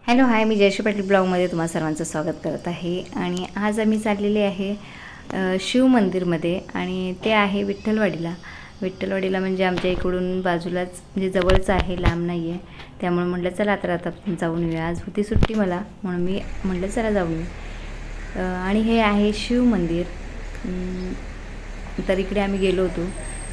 Hello hi, मी जयश्री पाटील ब्लॉगमध्ये तुम्हा सर्वांचं स्वागत करत आहे. आणि आज आम्ही चाललेले आहे शिव मंदिरमध्ये, आणि ते आहे विठ्ठलवाडीला. विठ्ठलवाडीला म्हणजे आमच्या इकडून बाजूलाच, म्हणजे जवळच आहे, लांब नाही आहे. त्यामुळे म्हटलं चला आता जाऊन येऊया. आज होती सुट्टी मला, म्हणून मी म्हटलं चला जाऊन येऊ. आणि हे आहे शिव मंदिर. तर इकडे आम्ही गेलो होतो.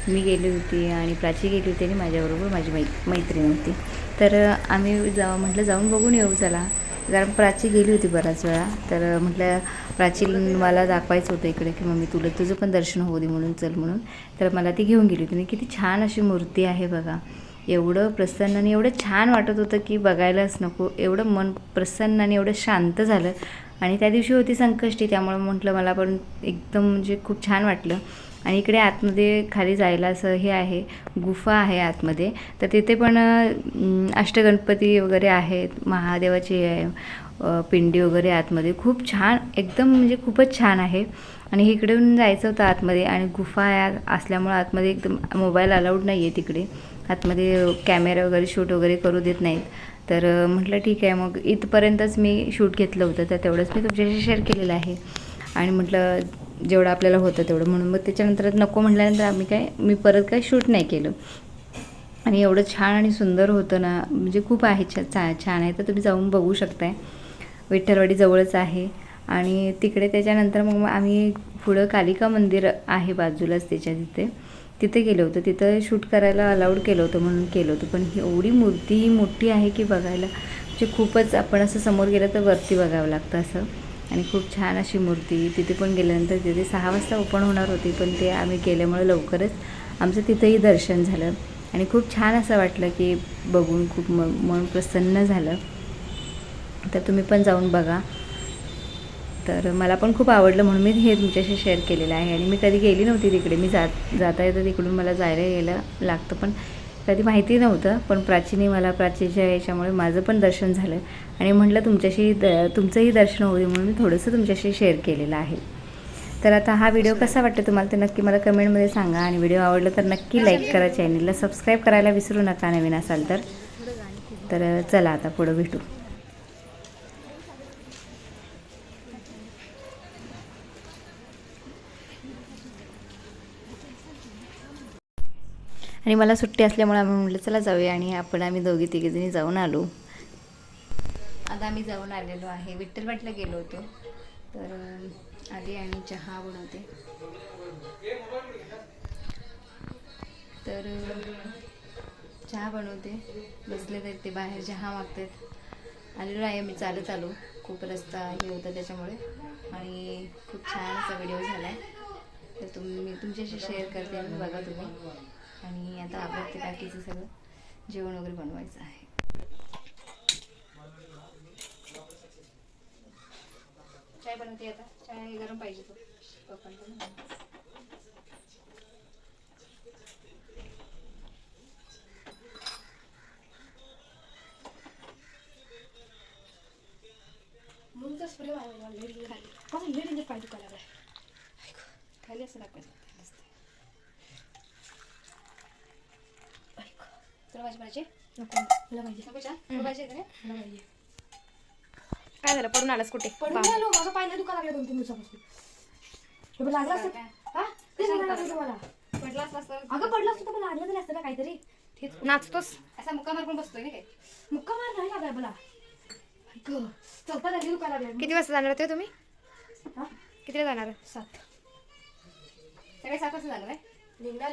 मी गेली होती आणि प्राची गेली होती आणि माझ्याबरोबर माझी मैत्रीण होती. तर आम्ही म्हटलं जाऊन बघून येऊ चला. कारण प्राची गेली होती बराच वेळा, तर म्हटलं प्राची मला दाखवायचं होतं इकडे की मम्मी तुझं पण दर्शन होऊ दे म्हणून, चल म्हणून. तर मला ती घेऊन गेली होती. आणि किती छान अशी मूर्ती आहे बघा. एवढं प्रसन्न आणि एवढं छान वाटत होतं की बघायलाच नको. एवढं मन प्रसन्न आणि एवढं शांत झालं. आणि त्या दिवशी होती संकष्टी, त्यामुळे म्हटलं मला पण एकदम म्हणजे खूप छान वाटलं. आणि इकडे आतमध्ये खाली जायला असं हे आहे, गुफा आहे आतमध्ये. तर तिथे पण अष्टगणपती वगैरे आहेत, महादेवाची पिंडी वगैरे आतमध्ये. खूप छान, एकदम म्हणजे खूपच छान आहे. आणि इकडून जायचं होतं आतमध्ये, आणि गुफा असल्यामुळं आतमध्ये एकदम मोबाईल अलाउड नाही आहे तिकडे. आतमध्ये कॅमेरा वगैरे शूट वगैरे करू देत नाहीत. तर म्हटलं ठीक आहे, मग इथपर्यंतच मी शूट घेतलं होतं, तर तेवढंच मी तुमच्याशी शेअर केलेलं आहे. आणि म्हटलं जेवढं आपल्याला होतं तेवढं, म्हणून मग त्याच्यानंतर नको म्हटल्यानंतर मी परत काय शूट नाही केलं. आणि एवढं छान आणि सुंदर होतं ना, म्हणजे खूप आहे, छान आहे. तर तुम्ही जाऊन बघू शकताय. विठ्ठलवाडी जवळच आहे. आणि तिकडे त्याच्यानंतर मग आम्ही पुढं कालिका मंदिर आहे बाजूलाच त्याच्या तिथे गेलो होतो. तिथं शूट करायला अलाउड केलं होतं म्हणून केलं होतं. पण ही एवढी मूर्ती ही मोठी आहे की बघायला म्हणजे खूपच, आपण असं समोर गेलं तर वरती बघावं लागतं असं. आणि खूप छान अशी मूर्ती. तिथे पण गेल्यानंतर तिथे 6 वाजता ओपन होणार होती, पण ते आम्ही गेल्यामुळे लवकरच आमचं तिथंही दर्शन झालं. आणि खूप छान असं वाटलं की बघून खूप मन प्रसन्न झालं. तर तुम्ही पण जाऊन बघा. तर मला पण खूप आवडलं म्हणून मी हे तुमच्याशी शेअर केलेलं आहे. आणि मी कधी गेली नव्हती तिकडे. मी जाता येतं तिकडून मला यायला लागतं, पण कधी माहिती नव्हतं. पण प्राचीच्या याच्यामुळे माझं पण दर्शन झालं. आणि म्हटलं तुमचंही दर्शन होऊ दे म्हणून मी थोडंसं तुमच्याशी शेअर केलेलं आहे. तर आता हा व्हिडिओ कसा वाटतो तुम्हाला ते नक्की मला कमेंटमध्ये सांगा. आणि व्हिडिओ आवडला तर नक्की लाईक करा, चॅनलला सबस्क्राईब करायला विसरू नका नवीन असाल तर. तर चला आता पुढं भेटू. आणि मला सुट्टी असल्यामुळे आम्ही म्हटलं चला जाऊया. आणि आम्ही तिघीजणी जाऊन आलो. आता आम्ही जाऊन आलेलो आहे. विठ्ठलवाडीला गेलो होतो. तर आधी आणि चहा बनवते. तर चहा बनवते, बसले तर ते बाहेर चहा मागतात. आलेलो आहे मी चालत आलो. खूप रस्ता हे होता त्याच्यामुळे. आणि खूप छान असा व्हिडिओ झाला आहे. तर मी तुमच्याशी शेअर करते, बघा तुम्ही. आणि आता आवडते बाकीचं सगळं जेवण वगैरे बनवायचं आहे. चाय बनवते आता. चाय गरम पाहिजे तो मुलगा स्प्रे खाली पाय दुखायला लागलाय. खाली असं दाखवायचं. तुला भाजी पाहिजे? नको, मला पाहिजे. काय झालं, पडून आलास कुठे? पडून आलो, माझा पाय दुखा लागला 2-3 दिवसापासून. लागला असतं का? तुम्हाला पडला असतं. अगं पडला असतं तर लागलं तरी असतं ना काहीतरी. नाचतोस असा मुक्का मार पण बसतोय ना. काय मुक्का मार नाही लागलाय मला. चौथा दुखा लागला. किती वाजता जाणार होते तुम्ही? कितीला जाणार? 7. सगळे 7 वाजता जाणार आहे. निघणार